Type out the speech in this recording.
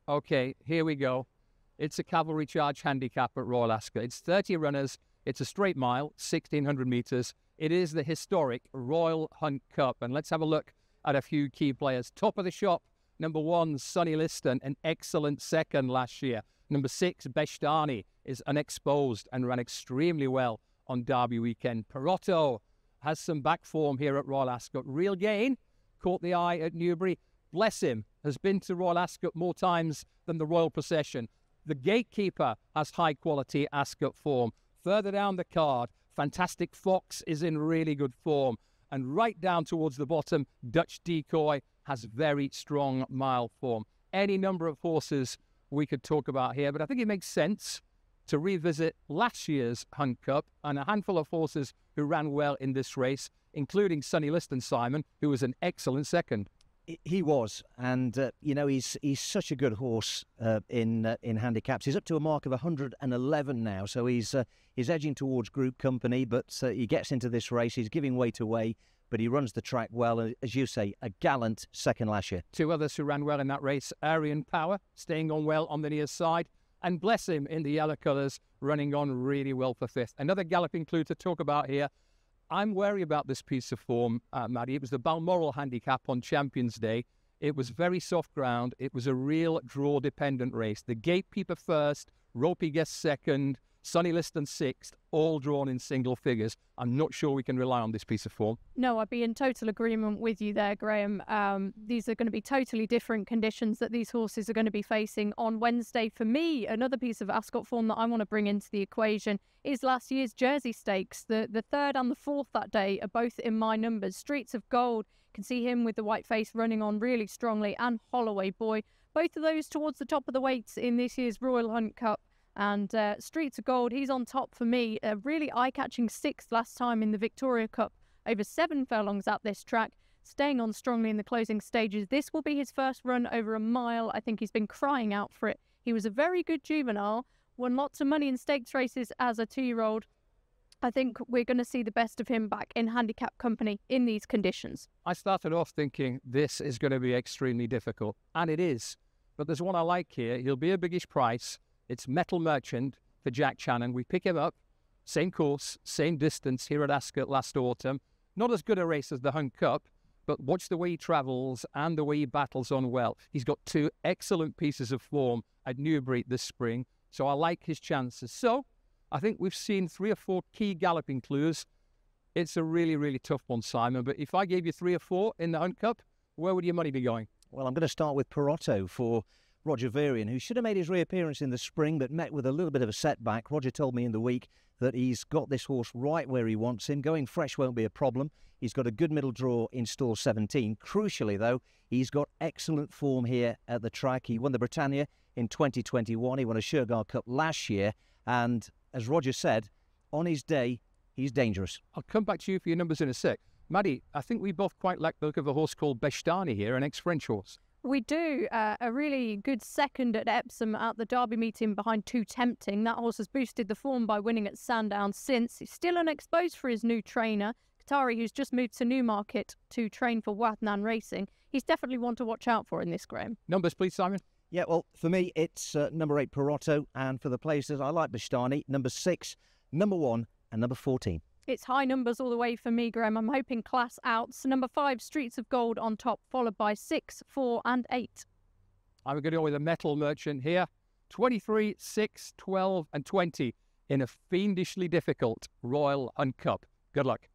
Okay, here we go. It's a cavalry charge handicap at Royal Ascot. It's 30 runners. It's a straight mile, 1,600 metres. It is the historic Royal Hunt Cup. And let's have a look at a few key players. Top of the shop, number 1, Sonny Liston, an excellent second last year. Number 6, Beshtani, is unexposed and ran extremely well on Derby weekend. Perotto has some back form here at Royal Ascot. Real Gain caught the eye at Newbury. Bless him, has been to Royal Ascot more times than the Royal Procession. The Gatekeeper has high-quality Ascot form. Further down the card, Fantastic Fox is in really good form. And right down towards the bottom, Dutch Decoy has very strong mile form. Any number of horses we could talk about here, but I think it makes sense to revisit last year's Hunt Cup and a handful of horses who ran well in this race, including Sonny Liston, Simon, who was an excellent second. He was, and you know, he's such a good horse in handicaps. He's up to a mark of 111 now, so he's edging towards group company. But he gets into this race, he's giving weight away, but he runs the track well. As you say, a gallant second last year. 2 others who ran well in that race: Aryan Power, staying on well on the near side, and Bless Him in the yellow colours, running on really well for 5th. Another galloping clue to talk about here. I'm wary about this piece of form, Maddy. It was the Balmoral handicap on Champions Day. It was very soft ground. It was a real draw-dependent race. The Gatekeeper first, Ropey Guest second, Sonny Liston 6th, all drawn in single figures. I'm not sure we can rely on this piece of form. No, I'd be in total agreement with you there, Graham. These are going to be totally different conditions that these horses are going to be facing on Wednesday. For me, another piece of Ascot form that I want to bring into the equation is last year's Jersey Stakes. The 3rd and the 4th that day are both in my numbers. Streets of Gold, can see him with the white face running on really strongly, and Holloway Boy. Both of those towards the top of the weights in this year's Royal Hunt Cup. And Streets of Gold, he's on top for me. A really eye-catching 6th last time in the Victoria Cup. Over 7 furlongs at this track, staying on strongly in the closing stages. This will be his first run over a mile. I think he's been crying out for it. He was a very good juvenile, won lots of money in stakes races as a 2-year-old. I think we're going to see the best of him back in handicap company in these conditions. I started off thinking this is going to be extremely difficult, and it is. But there's one I like here. He'll be a biggish price. It's Metal Merchant for Jack Channon. We pick him up, same course, same distance here at Ascot last autumn. Not as good a race as the Hunt Cup, but watch the way he travels and the way he battles on well. He's got 2 excellent pieces of form at Newbury this spring, so I like his chances. So I think we've seen 3 or 4 key galloping clues. It's a really, really tough one, Simon, but if I gave you 3 or 4 in the Hunt Cup, where would your money be going? Well, I'm going to start with Perotto for Roger Varian, who should have made his reappearance in the spring but met with a little bit of a setback. Roger told me in the week that he's got this horse right where he wants him. Going fresh won't be a problem. He's got a good middle draw in stall 17. Crucially, though, he's got excellent form here at the track. He won the Britannia in 2021. He won a Shergar Cup last year. And as Roger said, on his day, he's dangerous. I'll come back to you for your numbers in a sec. Maddy, I think we both quite like the look of a horse called Beshtani here, an ex-French horse. We do. A really good second at Epsom at the Derby meeting behind Too Tempting. That horse has boosted the form by winning at Sandown since. He's still unexposed for his new trainer, Qatari, who's just moved to Newmarket to train for Wadnan Racing. He's definitely one to watch out for in this, Graham. Numbers, please, Simon. Yeah, well, for me, it's number 8, Perotto. And for the places, I like Beshtani, number 6, number 1, and number 14. It's high numbers all the way for me, Graham. I'm hoping class outs. Number 5, Streets of Gold on top, followed by 6, 4 and 8. I'm going to go with a Metal Merchant here. 23, 6, 12 and 20 in a fiendishly difficult Royal Hunt Cup. Good luck.